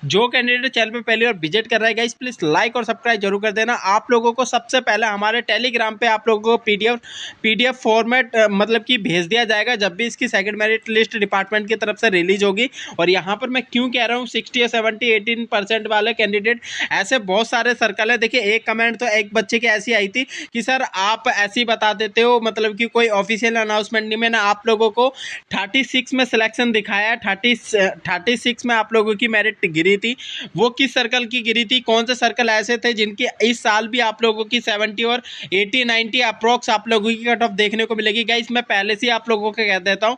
जो candidate channel पे पहली बार विजिट कर रहा है गाइस, प्लीज लाइक और सब्सक्राइब जरूर कर देना। आप लोगों को सबसे पहले हमारे टेलीग्राम पे आप लोगों को पीडीएफ फॉर्मेट मतलब कि भेज दिया जाएगा जब भी इसकी सेकंड मेरिट लिस्ट डिपार्टमेंट की तरफ से रिलीज होगी। और यहाँ पर मैं क्यों कह रहा हूँ 60 या 70 18% वाले कैंडिडेट, ऐसे बहुत सारे सर्कल है। देखिए एक कमेंट तो एक बच्चे की ऐसी आई थी कि सर आप ऐसे ही बता देते हो, मतलब कि कोई ऑफिशियल अनाउंसमेंट नहीं। मैंने आप लोगों को 36 में सिलेक्शन दिखाया, 36 में आप लोगों की मेरिट गिरी थी। वो किस सर्कल की गिरी थी, कौन से सर्कल ऐसे थे जिनकी इस साल भी आप लोगों की 70 और 80 90 अप्रोक्स आप लोगों की कट ऑफ देखने को मिलेगी। गाइस मैं पहले से आप लोगों को कह देता हूं,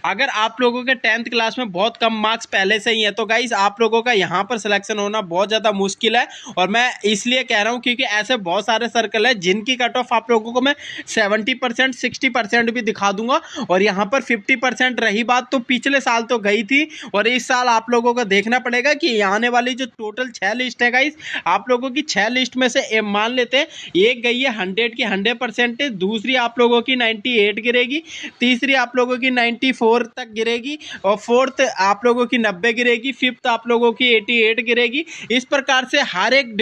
अगर आप लोगों के 10th क्लास में बहुत कम मार्क्स पहले से ही है तो गाइस आप लोगों का यहां पर सिलेक्शन होना बहुत ज़्यादा मुश्किल है। और मैं इसलिए कह रहा हूं क्योंकि ऐसे बहुत सारे सर्कल है जिनकी कट ऑफ आप लोगों को मैं 70% 60% भी दिखा दूंगा। और यहाँ पर 50% रही बात तो पिछले साल तो गई थी, और इस साल आप लोगों को देखना पड़ेगा कि आने वाली जो टोटल 6 लिस्ट है गाइस, आप लोगों की 6 लिस्ट में से मान लेते हैं एक गई है 100 की 100%, दूसरी आप लोगों की 98 गिरेगी, तीसरी आप लोगों की 94 तक गिरेगी, और फोर्थ आप लोगों की 90 गिरेगी, फिफ्थ आप लोगों की 88 गिरेगी। इस प्रकार से हर एक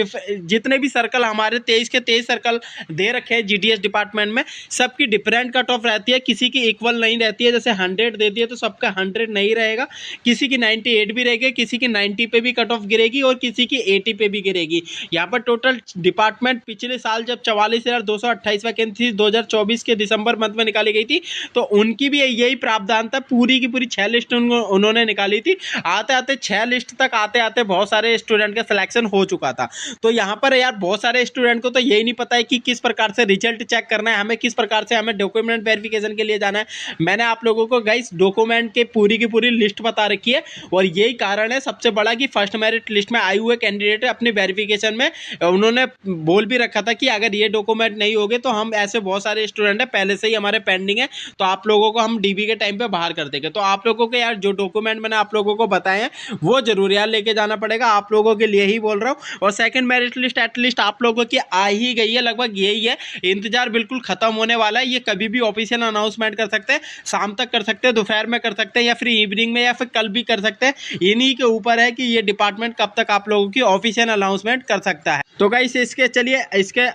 जितने भी सर्कल हमारे 23 के 23 सर्कल दे रखे हैं जीडीएस डिपार्टमेंट में, सबकी डिफरेंट कट ऑफ रहती है, किसी की इक्वल नहीं रहती है। जैसे 100 दे दिए तो सबका 100 नहीं रहेगा, किसी की 98 भी रहेगी, किसी की 90 पे भी कट ऑफ गिरेगी और किसी की 80 पे भी गिरेगी। यहाँ पर टोटल डिपार्टमेंट पिछले साल जब 44,228 वैकेंसी 2024 के दिसंबर मंथ में निकाली गई थी तो उनकी भी यही प्रावधान था, पूरी की पूरी 6 लिस्ट उन्होंने निकाली थी। आते आते 6 लिस्ट तक आते आते बहुत सारे स्टूडेंट का सिलेक्शन हो चुका था। तो यहाँ पर यार बहुत सारे स्टूडेंट को तो यही नहीं पता है कि किस प्रकार से रिजल्ट चेक करना है, हमें किस प्रकार से हमें डॉक्यूमेंट वेरिफिकेशन के लिए जाना है। मैंने आप लोगों को गाइस डॉक्यूमेंट के पूरी की पूरी लिस्ट बता रखी है, और यही कारण है सबसे बड़ा कि फर्स्ट मेरिट लिस्ट में आए हुए कैंडिडेट अपनी वेरिफिकेशन में उन्होंने बोल भी रखा था कि अगर ये डॉक्यूमेंट नहीं होगे तो हम, ऐसे बहुत सारे स्टूडेंट है पहले से ही हमारे पेंडिंग है तो आप लोगों को हम डीबी के टाइम पे बाहर कर देंगे। तो आप लोगों को यार जो डॉक्यूमेंट मैंने आप लोगों को बताए हैं वो जरूर यार लेके जाना पड़ेगा, आप लोगों के लिए ही बोल रहा हूँ। और सेकंड मेरिट लिस्ट एटलीस्ट आप लोगों की आ ही गई है, लगभग यही है, इंतजार बिल्कुल खत्म होने वाला है। ये कभी भी ऑफिशियल अनाउंसमेंट कर सकते हैं, शाम तक कर सकते हैं, दोपहर में कर सकते हैं, या फिर इवनिंग में, या फिर कल भी कर सकते हैं। इन्हीं के ऊपर है कि ये डिपार्टमेंट कब तक आप लोगों की ऑफिशियल अनाउंसमेंट कर सकता है। तो गाइस इसके चलिए इसके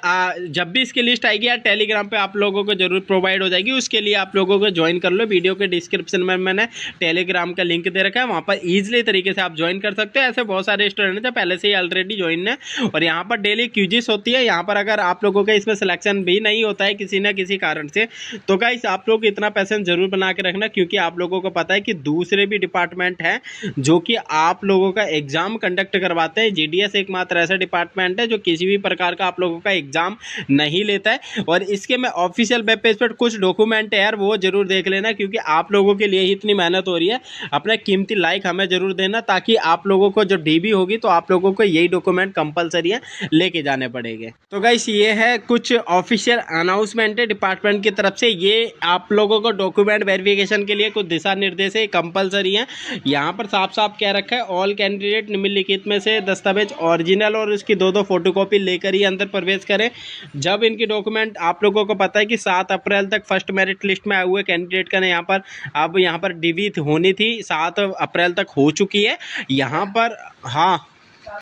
जब भी इसकी लिस्ट आएगी यार टेलीग्राम पे आप लोगों को जरूर प्रोवाइड हो जाएगी, उसके लिए आप लोगों को ज्वाइन कर लो। वीडियो के डिस्क्रिप्शन में मैंने टेलीग्राम का लिंक दे रखा है, वहाँ पर ईजिली तरीके से आप ज्वाइन कर सकते हैं। ऐसे बहुत सारे स्टूडेंट हैं पहले से ही ऑलरेडी ज्वाइन है, और यहाँ पर डेली क्यूजिस होती है। यहाँ पर अगर आप लोगों का इसमें सिलेक्शन भी नहीं होता है किसी न किसी कारण से, तो गाइस आप लोग इतना पैसेंस जरूर बना के रखना, क्योंकि आप लोगों को पता है कि दूसरे भी डिपार्टमेंट हैं जो कि आप लोगों का एग्जाम कंडक्ट करवाते हैं। जीडीएस एकमात्र ऐसा डिपार्टमेंट है जो किसी भी प्रकार का आप लोगों का एग्जाम नहीं लेता है। और इसके में ऑफिशियल वेब पेज पर कुछ डॉक्यूमेंट है यार, वो जरूर देख लेना, क्योंकि आप लोगों के लिए ही इतनी मेहनत हो रही है। अपना कीमती लाइक हमें जरूर देना, ताकि आप लोगों को जो डीबी होगी तो आप लोगों को यही डॉक्यूमेंट कंपलसरी है लेके जाने पड़ेंगे। तो गाइस ये है कुछ ऑफिशियल अनाउंसमेंट है डिपार्टमेंट की तरफ से, ये आप लोगों को डॉक्यूमेंट वेरिफिकेशन के लिए कुछ दिशा निर्देश है, कंपलसरी है। यहाँ पर साफ साफ कह रखा है ऑल कैंडिडेट निम्नलिखित में से दस्तावेज ओरिजिनल और उसकी 2-2 फोटोकॉपी लेकर ही अंदर प्रवेश करें। जब इनकी डॉक्यूमेंट आप लोगों को पता है कि 7 अप्रैल तक फर्स्ट मेरिट लिस्ट में आए हुए कैंडिडेट का यहाँ पर अब यहाँ पर डीवी होनी थी, 7 अप्रैल तक हो चुकी है यहाँ पर। हाँ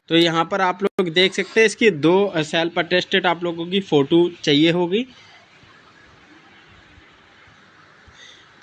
तो यहाँ पर आप लोग देख सकते हैं इसकी 2 सेल्फ अटेस्टेड आप लोगों की फ़ोटो चाहिए होगी।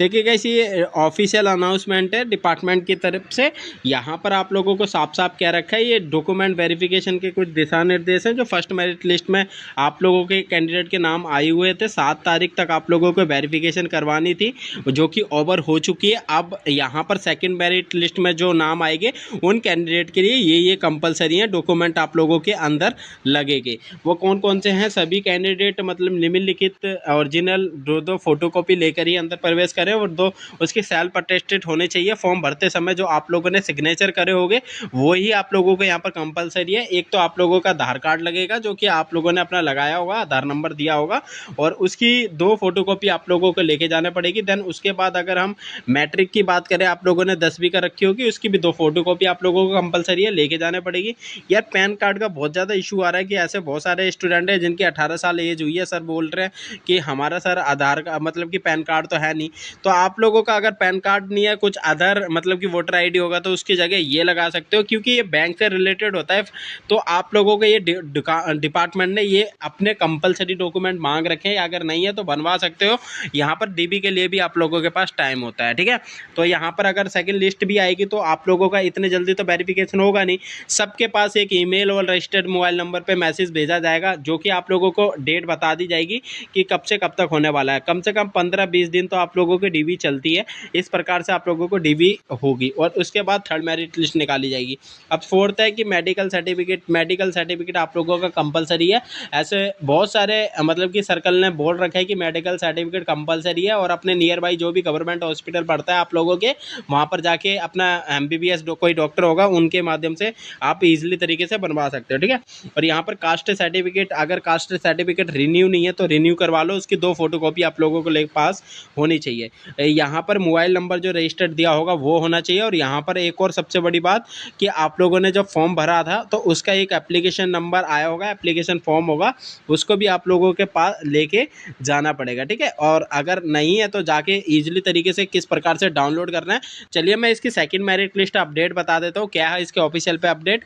देखिए गाइस ये ऑफिशियल अनाउंसमेंट है डिपार्टमेंट की तरफ से, यहाँ पर आप लोगों को साफ साफ क्या रखा है, ये डॉक्यूमेंट वेरिफिकेशन के कुछ दिशा निर्देश हैं जो फर्स्ट मेरिट लिस्ट में आप लोगों के कैंडिडेट के नाम आए हुए थे। 7 तारीख तक आप लोगों को वेरिफिकेशन करवानी थी, जो कि ओवर हो चुकी है। अब यहाँ पर सेकेंड मेरिट लिस्ट में जो नाम आएंगे उन कैंडिडेट के लिए ये कंपलसरी है, डॉक्यूमेंट आप लोगों के अंदर लगेंगे। वो कौन कौन से हैं, सभी कैंडिडेट मतलब निम्नलिखित ओरिजिनल 2-2 फोटोकॉपी लेकर ही अंदर प्रवेश करें, और 2 उसके सेल्फ अटेस्टेड होने चाहिए। फॉर्म भरते समय जो आप लोगों ने सिग्नेचर करे होंगे वो ही आप लोगों को यहाँ पर कंपलसरी है। एक तो आप लोगों का आधार कार्ड लगेगा जो कि आप लोगों ने अपना लगाया होगा, आधार नंबर दिया होगा, और उसकी 2 फोटोकॉपी आप लोगों को लेके जाना पड़ेगी। देन उसके बाद अगर हम मैट्रिक की बात करें, आप लोगों ने 10वीं का रखी होगी, उसकी भी 2 फोटोकॉपी आप लोगों को कंपलसरी है लेके जाने पड़ेगी। यार पैन कार्ड का बहुत ज़्यादा इशू आ रहा है कि ऐसे बहुत सारे स्टूडेंट हैं जिनकी 18 साल एज हुई है, सर बोल रहे हैं कि हमारा सर आधार का मतलब कि पैन कार्ड तो है नहीं। तो आप लोगों का अगर पैन कार्ड नहीं है, कुछ अदर मतलब कि वोटर आईडी होगा तो उसकी जगह ये लगा सकते हो, क्योंकि ये बैंक से रिलेटेड होता है। तो आप लोगों को ये डिपार्टमेंट ने ये अपने कंपलसरी डॉक्यूमेंट मांग रखे हैं, अगर नहीं है तो बनवा सकते हो। यहाँ पर डीबी के लिए भी आप लोगों के पास टाइम होता है, ठीक है। तो यहाँ पर अगर सेकंड लिस्ट भी आएगी तो आप लोगों का इतने जल्दी तो वेरिफिकेशन होगा नहीं। सबके पास एक ईमेल और रजिस्टर्ड मोबाइल नंबर पे मैसेज भेजा जाएगा, जो कि आप लोगों को डेट बता दी जाएगी कि कब से कब तक होने वाला है। कम से कम 15-20 दिन तो आप लोगों की डीबी चलती है। इस प्रकार से आप लोगों को डीबी होगी और उसके बाद थर्ड मेरिट लिस्ट निकाली जाएगी। अब फोर्थ है कि मेडिकल सर्टिफिकेट आप लोगों का कंपलसरी है। ऐसे बहुत सारे मतलब कि सर्कल ने बोल रखा है कि मेडिकल सर्टिफिकेट कंपलसरी है, और अपने नियर बाई जो भी गवर्नमेंट हॉस्पिटल पड़ता है आप लोगों के, वहाँ पर जाके अपना MBBS कोई डॉक्टर होगा उनके माध्यम से आप इजीली तरीके से बनवा सकते हो, ठीक है। और यहाँ पर कास्ट सर्टिफिकेट, अगर कास्ट सर्टिफिकेट रिन्यू नहीं है तो रिन्यू करवा लो, उसकी 2 फोटोकॉपी आप लोगों को पास होनी चाहिए। यहाँ पर मोबाइल नंबर जो रजिस्टर्ड दिया होगा वो होना चाहिए। और यहाँ पर एक और सबसे बड़ी बात कि आप लोगों ने जब फॉर्म भरा था तो उसका एक एप्लीकेशन नंबर आया होगा, एप्लीकेशन फॉर्म होगा, उसको भी आप लोगों के पास लेके जाना पड़ेगा, ठीक है। और अगर नहीं है तो जाके ईजिली तरीके से किस प्रकार से डाउनलोड करना है, चलिए मैं इसकी सेकंड मेरिट लिस्ट अपडेट बता देता हूँ। क्या है इसके ऑफिशियल पे अपडेट,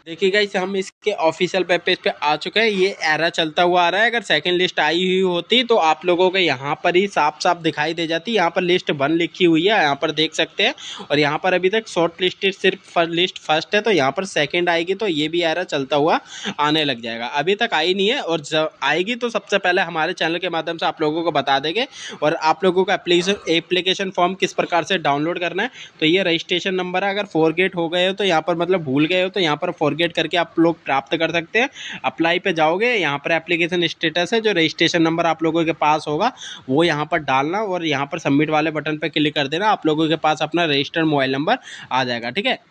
देखिए गाइस हम इसके ऑफिशियल वेब पेज पे आ चुके हैं। ये एरर चलता हुआ आ रहा है। अगर सेकंड लिस्ट आई हुई होती तो आप लोगों को यहाँ पर ही साफ साफ दिखाई दे जाती। यहाँ पर लिस्ट 1 लिखी हुई है, यहाँ पर देख सकते हैं। और यहाँ पर अभी तक शॉर्ट लिस्टेड सिर्फ लिस्ट फर्स्ट है, तो यहाँ पर सेकंड आएगी तो ये भी एरर चलता हुआ आने लग जाएगा। अभी तक आई नहीं है, और जब आएगी तो सबसे पहले हमारे चैनल के माध्यम से आप लोगों को बता देंगे। और आप लोगों को एप्लीकेशन फॉर्म किस प्रकार से डाउनलोड करना है, तो ये रजिस्ट्रेशन नंबर है। अगर फॉरगेट हो गए हो तो यहाँ पर मतलब भूल गए हो तो यहाँ पर फॉरगेट करके आप लोग प्राप्त कर सकते हैं। अप्लाई पे जाओगे, यहाँ पर एप्लीकेशन स्टेटस है, जो रजिस्ट्रेशन नंबर आप लोगों के पास होगा वो यहाँ पर डालना, और यहाँ पर सबमिट वाले बटन पे क्लिक कर देना। आप लोगों के पास अपना रजिस्टर्ड मोबाइल नंबर आ जाएगा, ठीक है। तो